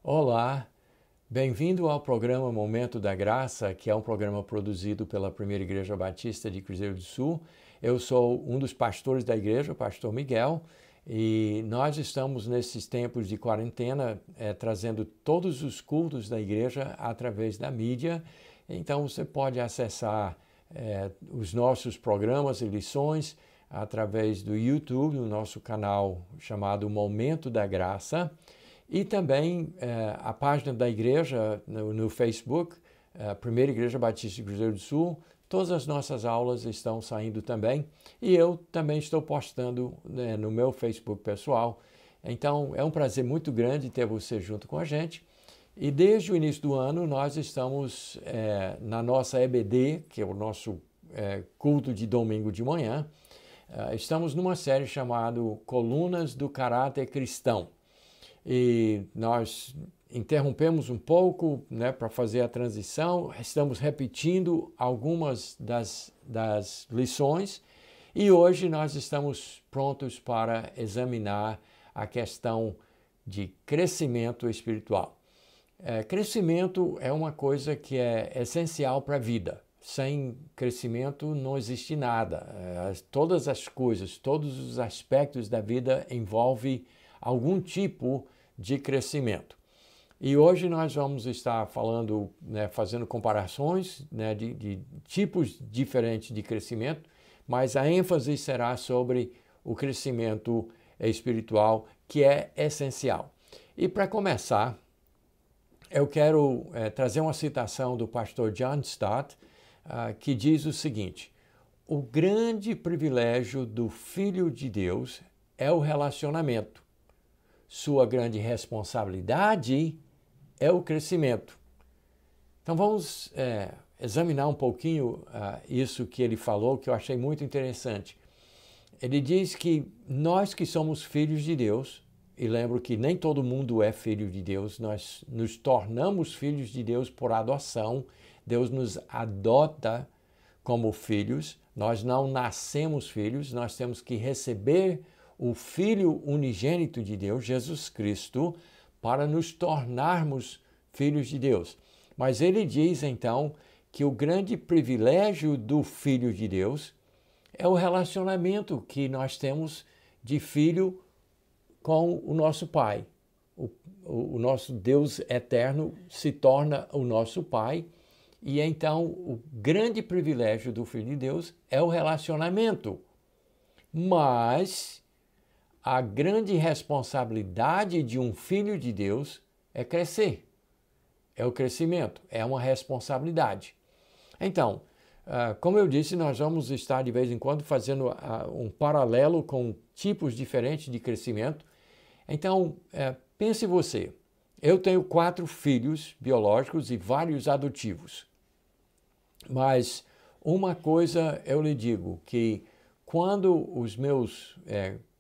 Olá, bem-vindo ao programa Momento da Graça, que é um programa produzido pela Primeira Igreja Batista de Cruzeiro do Sul. Eu sou um dos pastores da igreja, o pastor Miguel, e nós estamos nesses tempos de quarentena trazendo todos os cultos da igreja através da mídia. Então você pode acessar os nossos programas e lições através do YouTube, no nosso canal chamado Momento da Graça. E também a página da igreja no Facebook, Primeira Igreja Batista de Cruzeiro do Sul. Todas as nossas aulas estão saindo também. E eu também estou postando no meu Facebook pessoal. Então é um prazer muito grande ter você junto com a gente. E desde o início do ano nós estamos na nossa EBD, que é o nosso culto de domingo de manhã. Estamos numa série chamada Colunas do Caráter Cristão. E nós interrompemos um pouco para fazer a transição, estamos repetindo algumas das lições e hoje nós estamos prontos para examinar a questão de crescimento espiritual. Crescimento é uma coisa que é essencial para a vida. Sem crescimento não existe nada. Todas as coisas, todos os aspectos da vida envolvem algum tipo de crescimento. E hoje nós vamos estar falando, fazendo comparações de tipos diferentes de crescimento, mas a ênfase será sobre o crescimento espiritual, que é essencial. E para começar, eu quero trazer uma citação do pastor John Stott, que diz o seguinte: o grande privilégio do Filho de Deus é o relacionamento. Sua grande responsabilidade é o crescimento. Então vamos examinar um pouquinho isso que ele falou, que eu achei muito interessante. Ele diz que nós que somos filhos de Deus, e lembro que nem todo mundo é filho de Deus, nós nos tornamos filhos de Deus por adoção, Deus nos adota como filhos, nós não nascemos filhos, nós temos que receber o Filho unigênito de Deus, Jesus Cristo, para nos tornarmos filhos de Deus. Mas ele diz, então, que o grande privilégio do Filho de Deus é o relacionamento que nós temos de filho com o nosso Pai. O nosso Deus eterno se torna o nosso Pai, e então o grande privilégio do Filho de Deus é o relacionamento. Mas a grande responsabilidade de um filho de Deus é crescer. É o crescimento, é uma responsabilidade. Então, como eu disse, nós vamos estar de vez em quando fazendo um paralelo com tipos diferentes de crescimento. Então, pense você, eu tenho 4 filhos biológicos e vários adotivos. Mas uma coisa eu lhe digo, que quando os meus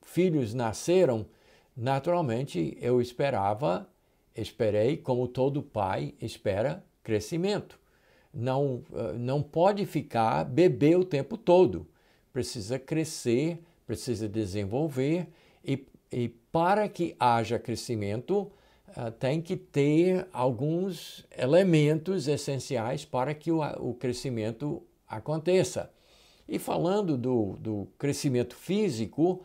filhos nasceram, naturalmente eu esperei, como todo pai espera, crescimento. Não pode ficar bebê o tempo todo. Precisa crescer, precisa desenvolver e para que haja crescimento, tem que ter alguns elementos essenciais para que o crescimento aconteça. E falando do crescimento físico,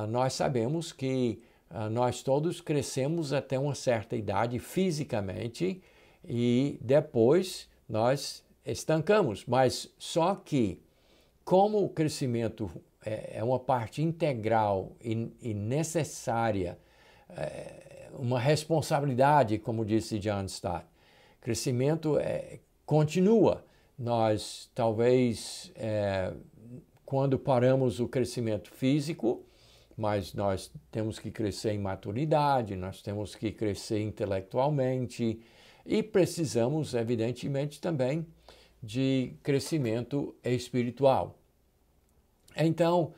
nós sabemos que nós todos crescemos até uma certa idade fisicamente e depois nós estancamos. Mas só que, como o crescimento é uma parte integral e necessária, uma responsabilidade, como disse John Stott, crescimento continua. Nós talvez, quando paramos o crescimento físico, mas nós temos que crescer em maturidade, nós temos que crescer intelectualmente e precisamos, evidentemente, também de crescimento espiritual. Então,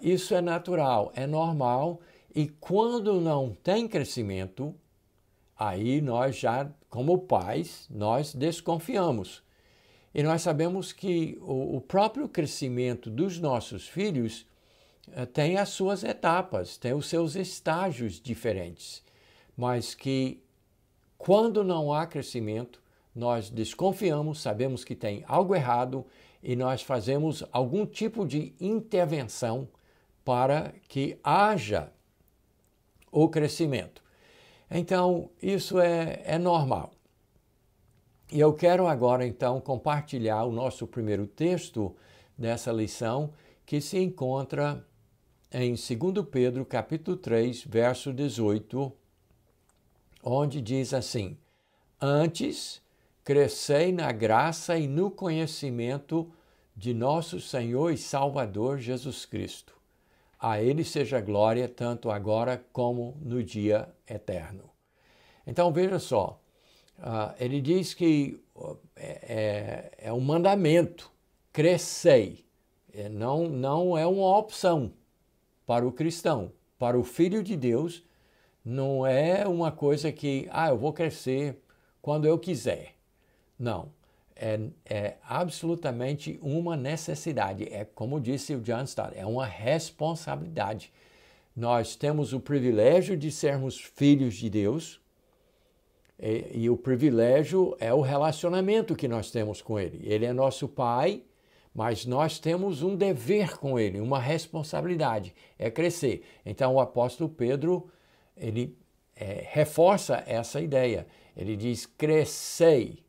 isso é natural, é normal, e quando não tem crescimento, aí nós já, como pais, nós desconfiamos. E nós sabemos que o próprio crescimento dos nossos filhos tem as suas etapas, tem os seus estágios diferentes, mas que quando não há crescimento, nós desconfiamos, sabemos que tem algo errado e nós fazemos algum tipo de intervenção para que haja o crescimento. Então, isso é normal. E eu quero agora, então, compartilhar o nosso primeiro texto dessa lição, que se encontra em 2 Pedro, capítulo 3, verso 18, onde diz assim: Antes, crescei na graça e no conhecimento de nosso Senhor e Salvador Jesus Cristo. A Ele seja glória, tanto agora como no dia eterno. Então, veja só, ele diz que é um mandamento, crescei. Não é uma opção para o cristão. Para o Filho de Deus, não é uma coisa que, eu vou crescer quando eu quiser. Não, é absolutamente uma necessidade. É como disse o John Stott, é uma responsabilidade. Nós temos o privilégio de sermos filhos de Deus e o privilégio é o relacionamento que nós temos com Ele. Ele é nosso Pai, mas nós temos um dever com Ele, uma responsabilidade, é crescer. Então o apóstolo Pedro, ele reforça essa ideia. Ele diz, crescei.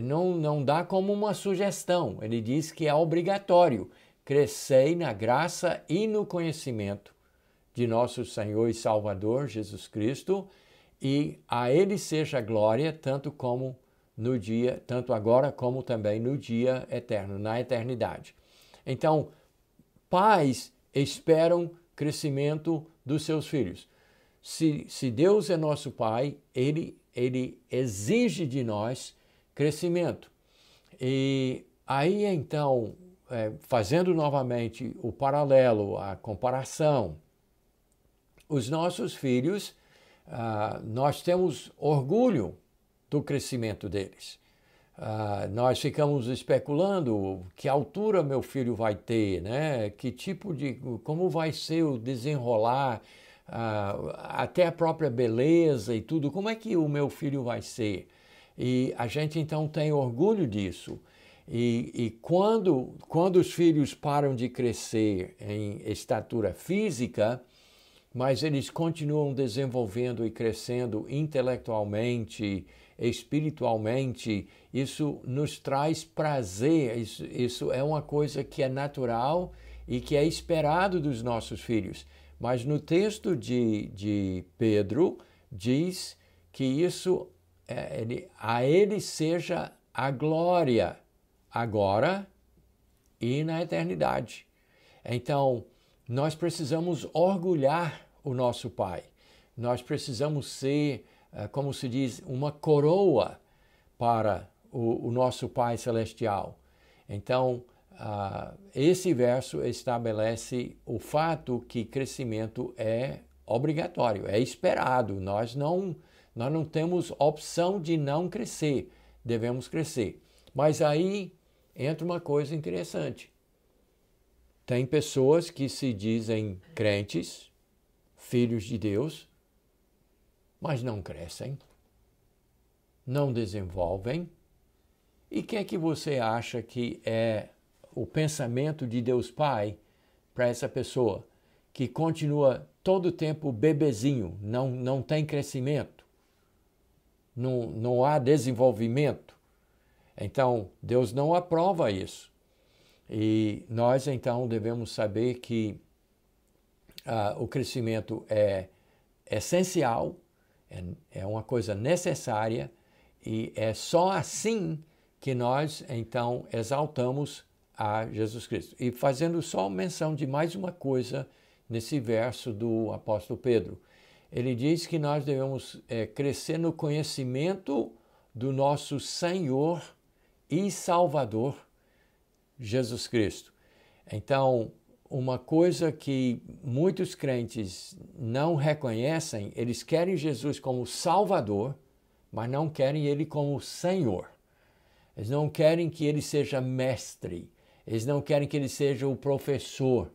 Não dá como uma sugestão, ele diz que é obrigatório. Crescei na graça e no conhecimento de nosso Senhor e Salvador Jesus Cristo, e a Ele seja glória, tanto agora como também no dia eterno, na eternidade. Então, pais esperam crescimento dos seus filhos. Se Deus é nosso Pai, Ele exige de nós crescimento. E aí, então, fazendo novamente o paralelo, a comparação, os nossos filhos, nós temos orgulho do crescimento deles. Nós ficamos especulando que altura meu filho vai ter, né? Como vai ser o desenrolar, até a própria beleza e tudo, como é que o meu filho vai ser? E a gente então tem orgulho disso. E quando os filhos param de crescer em estatura física, mas eles continuam desenvolvendo e crescendo intelectualmente, espiritualmente, isso nos traz prazer, isso é uma coisa que é natural e que é esperado dos nossos filhos. Mas no texto de Pedro, diz que isso, a Ele seja a glória agora e na eternidade. Então, nós precisamos orgulhar o nosso Pai. Nós precisamos ser, como se diz, uma coroa para o nosso Pai Celestial. Então, esse verso estabelece o fato que crescimento é obrigatório, é esperado. Nós não temos opção de não crescer, devemos crescer. Mas aí entra uma coisa interessante. Tem pessoas que se dizem crentes, filhos de Deus, mas não crescem, não desenvolvem. E o que é que você acha que é o pensamento de Deus Pai para essa pessoa que continua todo o tempo bebezinho, não tem crescimento, não há desenvolvimento? Então, Deus não aprova isso. E nós, então, devemos saber que o crescimento é essencial, é uma coisa necessária, e é só assim que nós, então, exaltamos a Jesus Cristo. E fazendo só menção de mais uma coisa nesse verso do apóstolo Pedro. Ele diz que nós devemos crescer no conhecimento do nosso Senhor e Salvador, Jesus Cristo. Então, uma coisa que muitos crentes não reconhecem, eles querem Jesus como Salvador, mas não querem Ele como Senhor. Eles não querem que ele seja mestre. Eles não querem que ele seja o professor.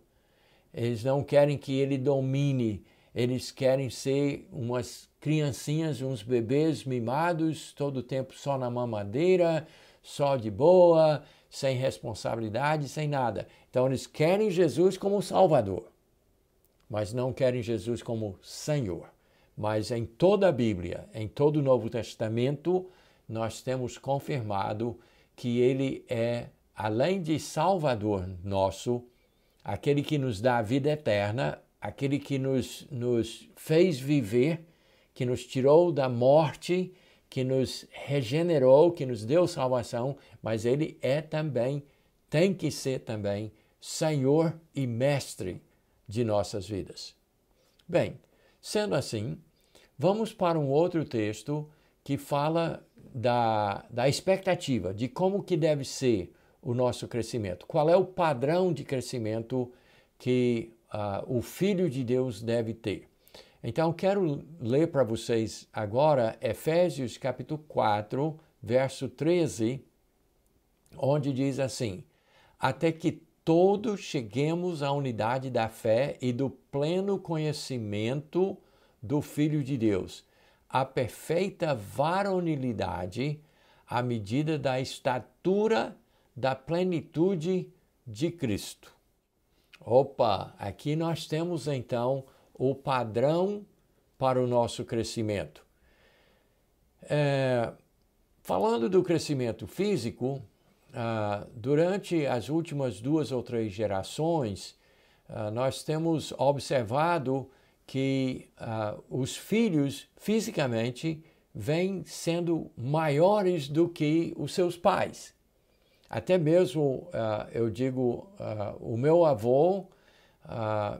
Eles não querem que ele domine. Eles querem ser umas criancinhas, uns bebês mimados, todo o tempo só na mamadeira, só de boa, sem responsabilidade, sem nada. Então eles querem Jesus como Salvador, mas não querem Jesus como Senhor. Mas em toda a Bíblia, em todo o Novo Testamento, nós temos confirmado que ele é, além de Salvador nosso, aquele que nos dá a vida eterna, aquele que nos fez viver, que nos tirou da morte, que nos regenerou, que nos deu salvação, mas ele é também, tem que ser também, Senhor e Mestre de nossas vidas. Bem, sendo assim, vamos para um outro texto que fala da expectativa, de como que deve ser o nosso crescimento. Qual é o padrão de crescimento que o Filho de Deus deve ter? Então, quero ler para vocês agora Efésios capítulo 4, verso 13, onde diz assim: até que todos cheguemos à unidade da fé e do pleno conhecimento do Filho de Deus, a perfeita varonilidade, à medida da estatura da plenitude de Cristo. Opa, aqui nós temos então o padrão para o nosso crescimento. Falando do crescimento físico, durante as últimas 2 ou 3 gerações, nós temos observado que os filhos fisicamente vêm sendo maiores do que os seus pais. Até mesmo, eu digo, o meu avô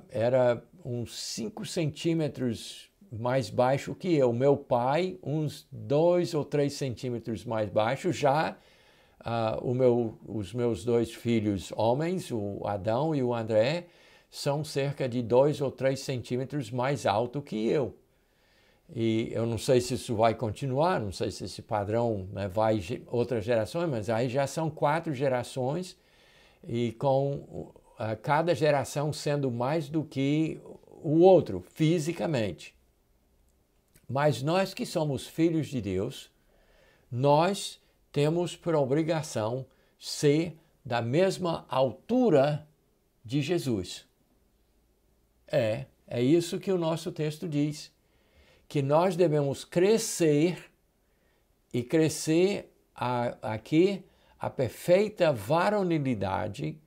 era uns 5 centímetros mais baixo que eu. Meu pai, uns 2 ou 3 centímetros mais baixo. Já os meus 2 filhos homens, o Adão e o André, são cerca de 2 ou 3 centímetros mais alto que eu. E eu não sei se isso vai continuar, não sei se esse padrão, né, vai outras gerações, mas aí já são 4 gerações e com cada geração sendo mais do que o outro, fisicamente. Mas nós que somos filhos de Deus, nós temos por obrigação ser da mesma altura de Jesus. É isso que o nosso texto diz, que nós devemos crescer e crescer aqui a perfeita varonilidade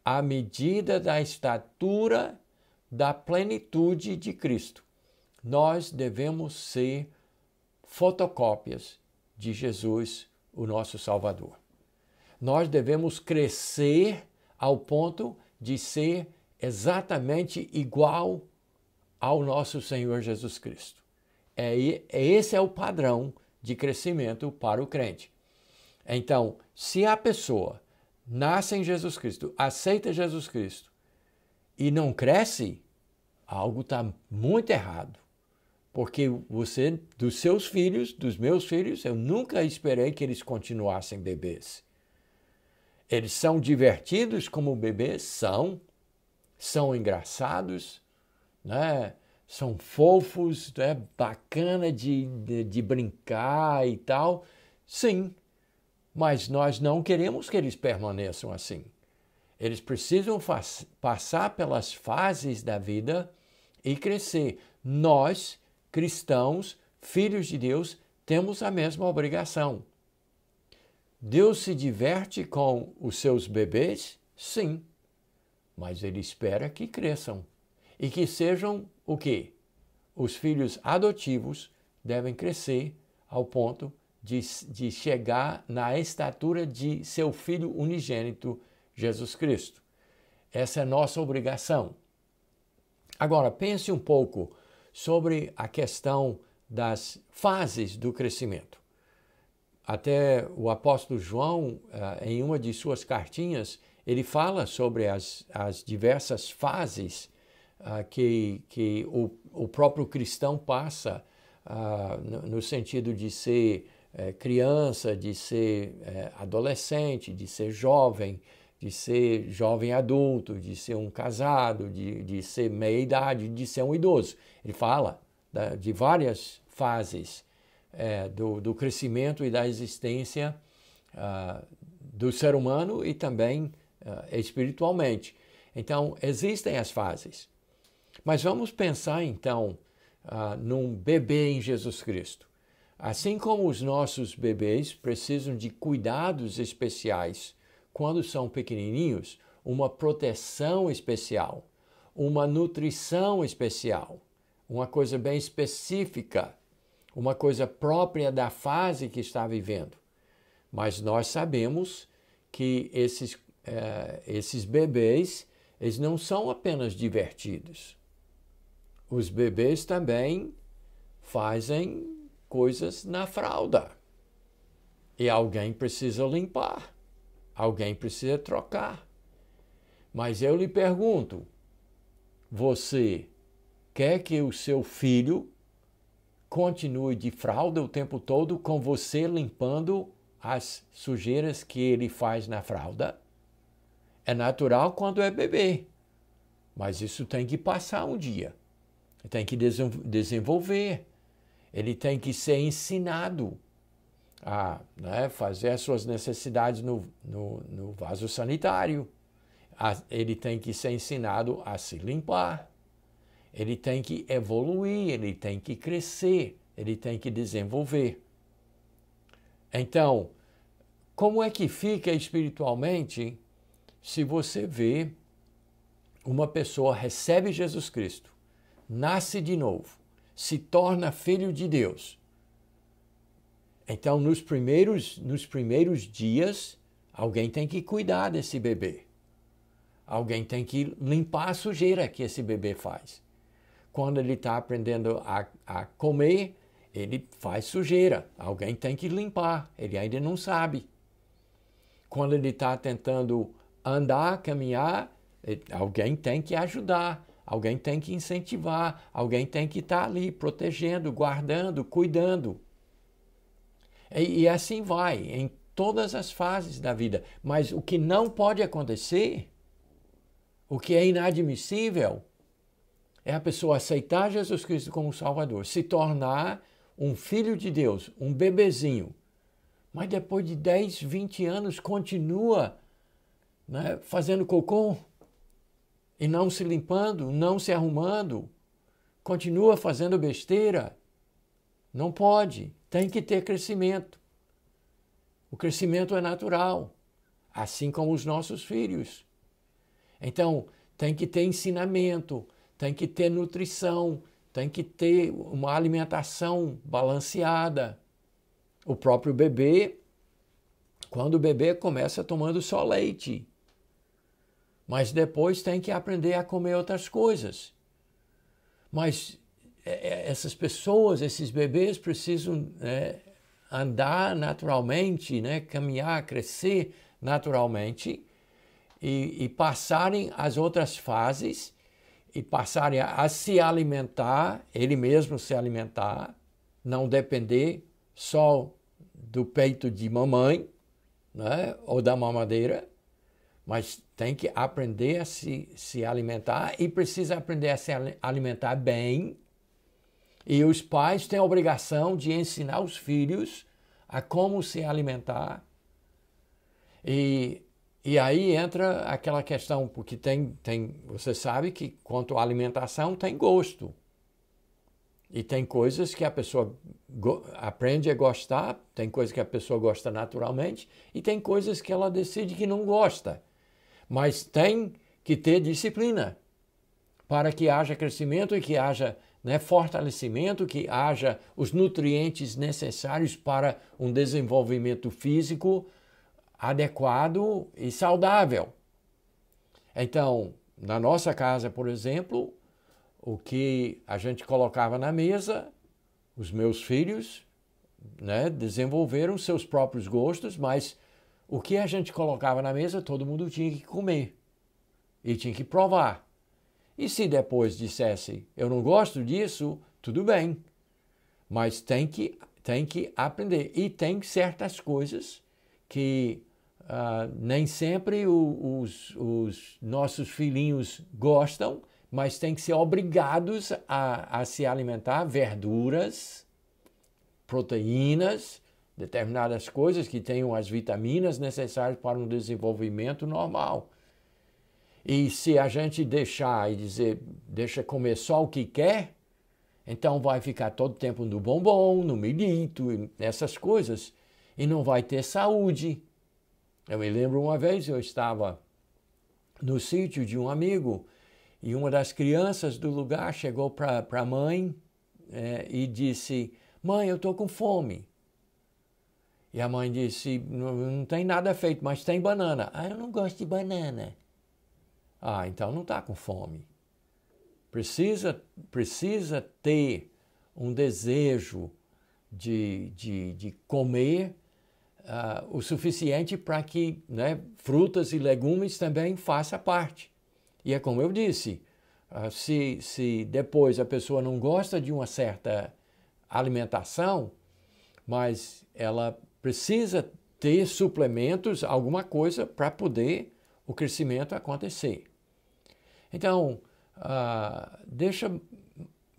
à medida da estatura da plenitude de Cristo. Nós devemos ser fotocópias de Jesus, o nosso Salvador. Nós devemos crescer ao ponto de ser exatamente igual ao nosso Senhor Jesus Cristo. Esse é o padrão de crescimento para o crente. Então, se a pessoa nasce em Jesus Cristo, aceita Jesus Cristo e não cresce, algo está muito errado. Porque você, dos seus filhos, dos meus filhos, eu nunca esperei que eles continuassem bebês. Eles são divertidos como bebês? São engraçados, né? São fofos, né? Bacana de brincar e tal. Sim, mas nós não queremos que eles permaneçam assim. Eles precisam passar pelas fases da vida e crescer. Nós, cristãos, filhos de Deus, temos a mesma obrigação. Deus se diverte com os seus bebês? Sim, mas Ele espera que cresçam e que sejam o quê? Os filhos adotivos devem crescer ao ponto de chegar na estatura de seu Filho unigênito, Jesus Cristo. Essa é a nossa obrigação. Agora, pense um pouco sobre a questão das fases do crescimento. Até o apóstolo João, em uma de suas cartinhas, ele fala sobre as diversas fases que o próprio cristão passa, no sentido de ser criança, de ser adolescente, de ser jovem adulto, de ser um casado, de ser meia-idade, de ser um idoso. Ele fala de várias fases do crescimento e da existência do ser humano e também espiritualmente. Então, existem as fases. Mas vamos pensar, então, num bebê em Jesus Cristo. Assim como os nossos bebês precisam de cuidados especiais quando são pequenininhos, uma proteção especial, uma nutrição especial, uma coisa bem específica, uma coisa própria da fase que está vivendo. Mas nós sabemos que esses bebês, eles não são apenas divertidos. Os bebês também fazem coisas na fralda. E alguém precisa limpar. Alguém precisa trocar. Mas eu lhe pergunto, você quer que o seu filho continue de fralda o tempo todo com você limpando as sujeiras que ele faz na fralda? É natural quando é bebê, mas isso tem que passar um dia. Tem que desenvolver. Ele tem que ser ensinado a fazer as suas necessidades no vaso sanitário. Ele tem que ser ensinado a se limpar. Ele tem que evoluir, ele tem que crescer, ele tem que desenvolver. Então, como é que fica espiritualmente se você vê uma pessoa recebe Jesus Cristo, nasce de novo, se torna filho de Deus? Então, nos primeiros dias, alguém tem que cuidar desse bebê. Alguém tem que limpar a sujeira que esse bebê faz. Quando ele está aprendendo a comer, ele faz sujeira. Alguém tem que limpar. Ele ainda não sabe. Quando ele está tentando andar, caminhar, alguém tem que ajudar. Alguém tem que incentivar. Alguém tem que estar ali protegendo, guardando, cuidando. E assim vai, em todas as fases da vida. Mas o que não pode acontecer, o que é inadmissível, é a pessoa aceitar Jesus Cristo como Salvador, se tornar um filho de Deus, um bebezinho, mas depois de 10, 20 anos continua fazendo cocô e não se limpando, não se arrumando, continua fazendo besteira. Não pode, tem que ter crescimento. O crescimento é natural, assim como os nossos filhos. Então, tem que ter ensinamento, tem que ter nutrição, tem que ter uma alimentação balanceada. O próprio bebê, quando o bebê começa tomando só leite, mas depois tem que aprender a comer outras coisas. Mas essas pessoas, esses bebês precisam andar naturalmente, caminhar, crescer naturalmente e passarem as outras fases e passarem a se alimentar, ele mesmo se alimentar, não depender só do peito de mamãe, ou da mamadeira, mas tem que aprender a se alimentar e precisa aprender a se alimentar bem. E os pais têm a obrigação de ensinar os filhos a como se alimentar. E aí entra aquela questão, porque você sabe que quanto à alimentação tem gosto. E tem coisas que a pessoa aprende a gostar, tem coisas que a pessoa gosta naturalmente, e tem coisas que ela decide que não gosta. Mas tem que ter disciplina para que haja crescimento e que haja fortalecimento, que haja os nutrientes necessários para um desenvolvimento físico adequado e saudável. Então, na nossa casa, por exemplo, o que a gente colocava na mesa, os meus filhos desenvolveram seus próprios gostos, mas o que a gente colocava na mesa, todo mundo tinha que comer e tinha que provar. E se depois dissesse, eu não gosto disso, tudo bem, mas tem que tem que aprender. E tem certas coisas que nem sempre os nossos filhinhos gostam, mas têm que ser obrigados a se alimentar verduras, proteínas, determinadas coisas que tenham as vitaminas necessárias para um desenvolvimento normal. E se a gente deixar e dizer, deixa comer só o que quer, então vai ficar todo o tempo no bombom, no milito, nessas coisas, e não vai ter saúde. Eu me lembro uma vez, eu estava no sítio de um amigo e uma das crianças do lugar chegou para a mãe e disse, mãe, eu estou com fome. E a mãe disse, não tem nada feito, mas tem banana. Ah, eu não gosto de banana. Ah, então não está com fome. Precisa ter um desejo de comer o suficiente para que frutas e legumes também façam parte. E é como eu disse, se depois a pessoa não gosta de uma certa alimentação, mas ela precisa ter suplementos, alguma coisa para poder o crescimento acontecer. Então,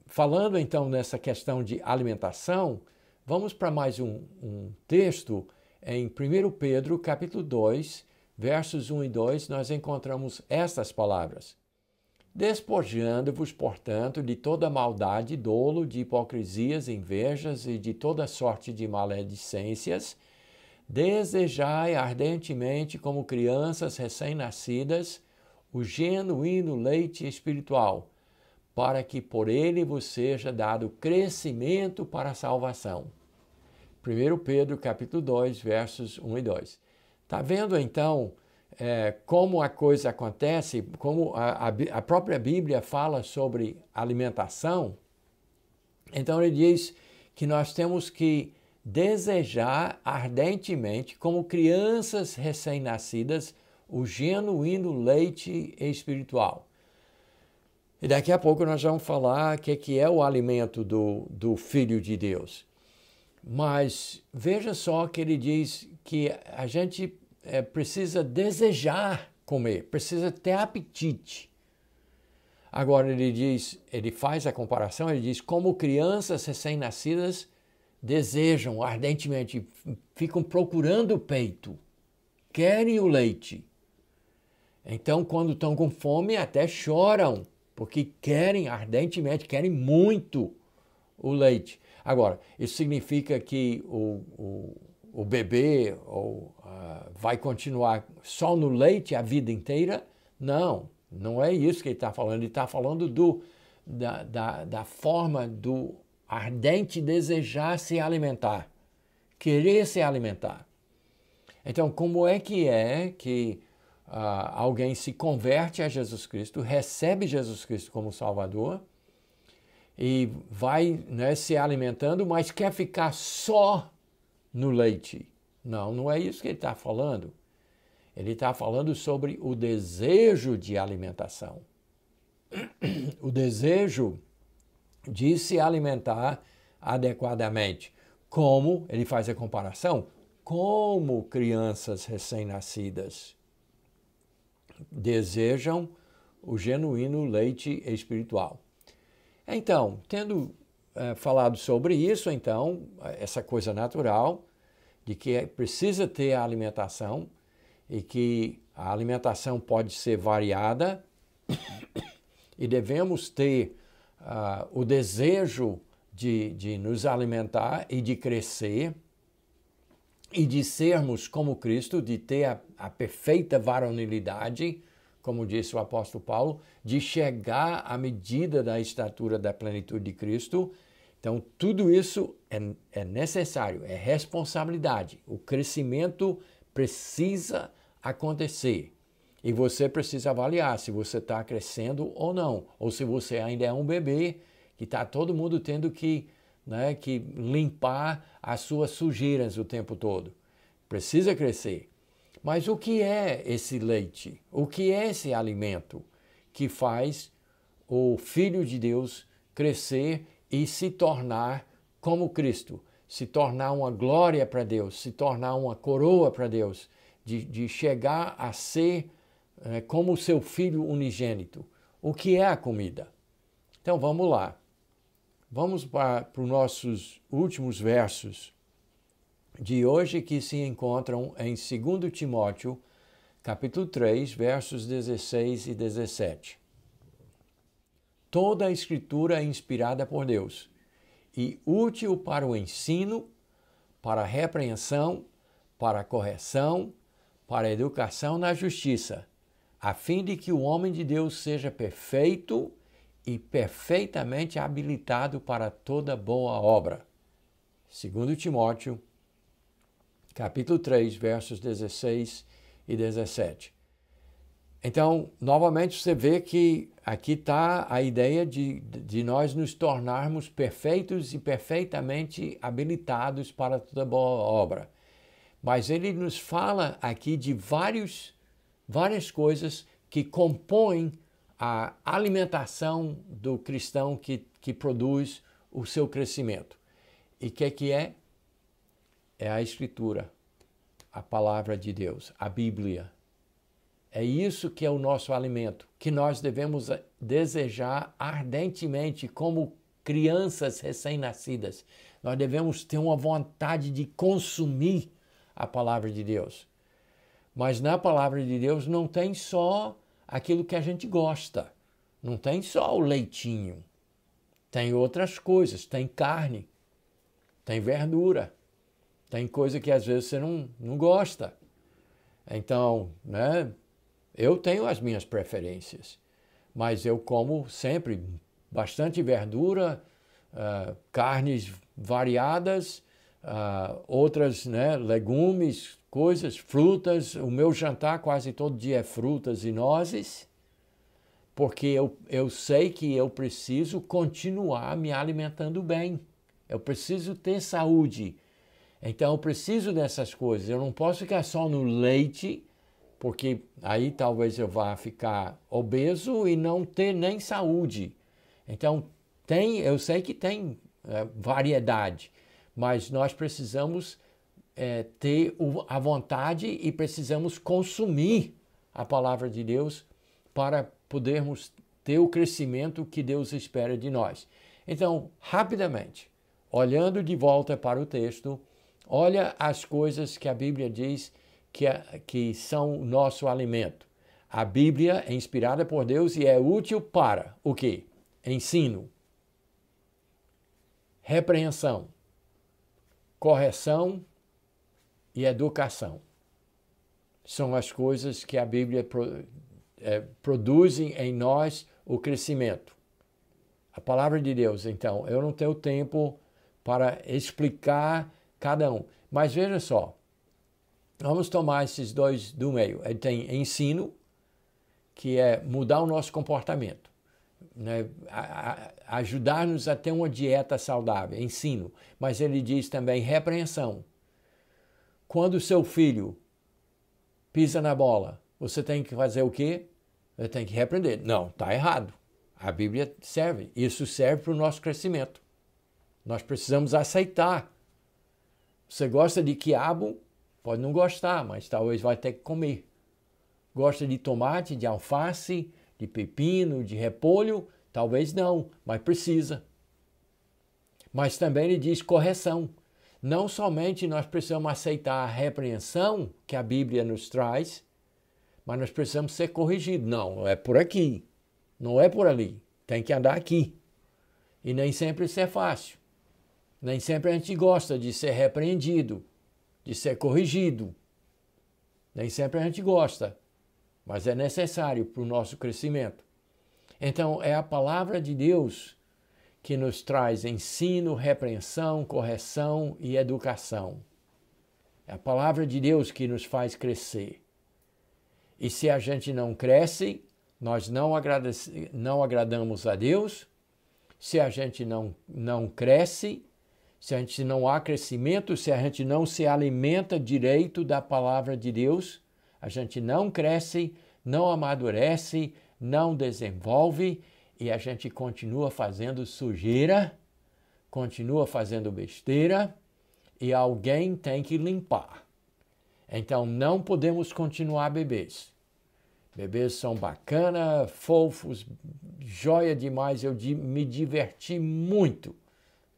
falando então nessa questão de alimentação, vamos para mais um texto. Em 1 Pedro, capítulo 2, versos 1 e 2, nós encontramos estas palavras. Despojando-vos, portanto, de toda maldade, dolo, de hipocrisias, invejas e de toda sorte de maledicências, desejai ardentemente, como crianças recém-nascidas, o genuíno leite espiritual, para que por ele vos seja dado crescimento para a salvação. 1 Pedro, capítulo 2, versos 1 e 2. Está vendo, então, como a coisa acontece, como a própria Bíblia fala sobre alimentação? Então, ele diz que nós temos que desejar ardentemente, como crianças recém-nascidas, o genuíno leite espiritual. E daqui a pouco nós vamos falar o que é o alimento do Filho de Deus. Mas veja só que ele diz que a gente precisa desejar comer, precisa ter apetite. Agora ele faz a comparação, ele diz como crianças recém-nascidas desejam ardentemente, ficam procurando o peito, querem o leite. Então, quando estão com fome, até choram, porque querem ardentemente, querem muito o leite. Agora, isso significa que o bebê vai continuar só no leite a vida inteira? Não, não é isso que ele está falando. Ele está falando da forma do ardente desejar se alimentar, querer se alimentar. Então, como é que alguém se converte a Jesus Cristo, recebe Jesus Cristo como Salvador, e vai se alimentando, mas quer ficar só no leite? Não, não é isso que ele está falando. Ele está falando sobre o desejo de alimentação. O desejo de se alimentar adequadamente. Como, ele faz a comparação, como crianças recém-nascidas desejam o genuíno leite espiritual. Então, tendo falado sobre isso, então, essa coisa natural de que precisa ter a alimentação e que a alimentação pode ser variada e devemos ter o desejo de nos alimentar e de crescer e de sermos como Cristo, de ter a perfeita varonilidade, como disse o apóstolo Paulo, de chegar à medida da estatura da plenitude de Cristo. Então, tudo isso é necessário, é responsabilidade. O crescimento precisa acontecer. E você precisa avaliar se você está crescendo ou não. Ou se você ainda é um bebê, que está todo mundo tendo que limpar as suas sujeiras o tempo todo. Precisa crescer. Mas o que é esse leite? O que é esse alimento que faz o Filho de Deus crescer e se tornar como Cristo? se tornar uma glória para Deus, se tornar uma coroa para Deus, de chegar a ser como o seu filho unigênito. O que é a comida? Então vamos lá. Vamos para os nossos últimos versos de hoje, que se encontram em 2 Timóteo, capítulo 3, versos 16 e 17. Toda a Escritura é inspirada por Deus e útil para o ensino, para a repreensão, para a correção, para a educação na justiça, a fim de que o homem de Deus seja perfeito e perfeitamente habilitado para toda boa obra. 2 Timóteo, capítulo 3, versos 16 e 17. Então, novamente, você vê que aqui está a ideia de nós nos tornarmos perfeitos e perfeitamente habilitados para toda boa obra. Mas ele nos fala aqui de várias coisas que compõem a alimentação do cristão que produz o seu crescimento. E o que é? É a Escritura, a palavra de Deus, a Bíblia. É isso que é o nosso alimento, que nós devemos desejar ardentemente como crianças recém-nascidas. Nós devemos ter uma vontade de consumir a palavra de Deus. Mas na palavra de Deus não tem só aquilo que a gente gosta. Não tem só o leitinho. Tem outras coisas, tem carne, tem verdura. Tem coisa que às vezes você não gosta. Então, eu tenho as minhas preferências, mas eu como sempre bastante verdura, carnes variadas, outras, legumes, coisas, frutas. O meu jantar quase todo dia é frutas e nozes, porque eu sei que eu preciso continuar me alimentando bem. Eu preciso ter saúde. Então eu preciso dessas coisas. Eu não posso ficar só no leite, porque aí talvez eu vá ficar obeso e não ter nem saúde. Então eu sei que tem variedade, mas nós precisamos ter a vontade e precisamos consumir a palavra de Deus para podermos ter o crescimento que Deus espera de nós. Então, rapidamente, olhando de volta para o texto, olha as coisas que a Bíblia diz que são o nosso alimento. A Bíblia é inspirada por Deus e é útil para o quê? Ensino, repreensão, correção e educação. São as coisas que a Bíblia produzem em nós o crescimento. A palavra de Deus, então, eu não tenho tempo para explicar cada um. Mas veja só, vamos tomar esses dois do meio. Ele tem ensino, que é mudar o nosso comportamento, ajudar-nos a ter uma dieta saudável, ensino. Mas ele diz também repreensão. Quando o seu filho pisa na bola, você tem que fazer o quê? Você tem que repreender. Não, está errado. A Bíblia serve. Isso serve para o nosso crescimento. Nós precisamos aceitar. Você gosta de quiabo? Pode não gostar, mas talvez vai ter que comer. Gosta de tomate, de alface, de pepino, de repolho? Talvez não, mas precisa. Mas também ele diz correção. Não somente nós precisamos aceitar a repreensão que a Bíblia nos traz, mas nós precisamos ser corrigidos. Não é por aqui, não é por ali. Tem que andar aqui. E nem sempre isso é fácil. Nem sempre a gente gosta de ser repreendido, de ser corrigido. Nem sempre a gente gosta, mas é necessário para o nosso crescimento. Então, é a palavra de Deus que nos traz ensino, repreensão, correção e educação. É a palavra de Deus que nos faz crescer. E se a gente não cresce, nós não agradamos a Deus. Se a gente não cresce, se a gente não há crescimento, se a gente não se alimenta direito da palavra de Deus, a gente não cresce, não amadurece, não desenvolve e a gente continua fazendo sujeira, continua fazendo besteira e alguém tem que limpar. Então não podemos continuar bebês. Bebês são bacana, fofos, joia demais. Eu me diverti muito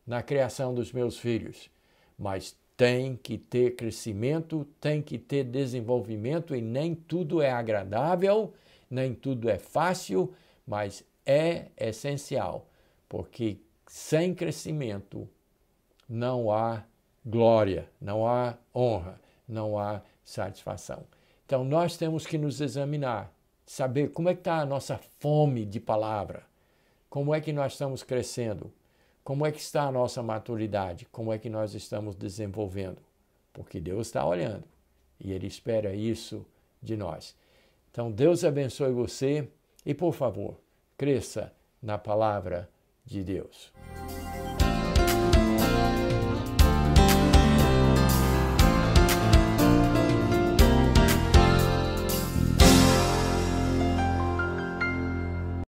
na criação dos meus filhos, mas tem que ter crescimento, tem que ter desenvolvimento e nem tudo é agradável, nem tudo é fácil, mas é essencial, porque sem crescimento não há glória, não há honra, não há satisfação. Então nós temos que nos examinar, saber como é que está a nossa fome de palavra, como é que nós estamos crescendo, como é que está a nossa maturidade, como é que nós estamos desenvolvendo, porque Deus está olhando e Ele espera isso de nós. Então Deus abençoe você e, por favor, cresça na palavra de Deus.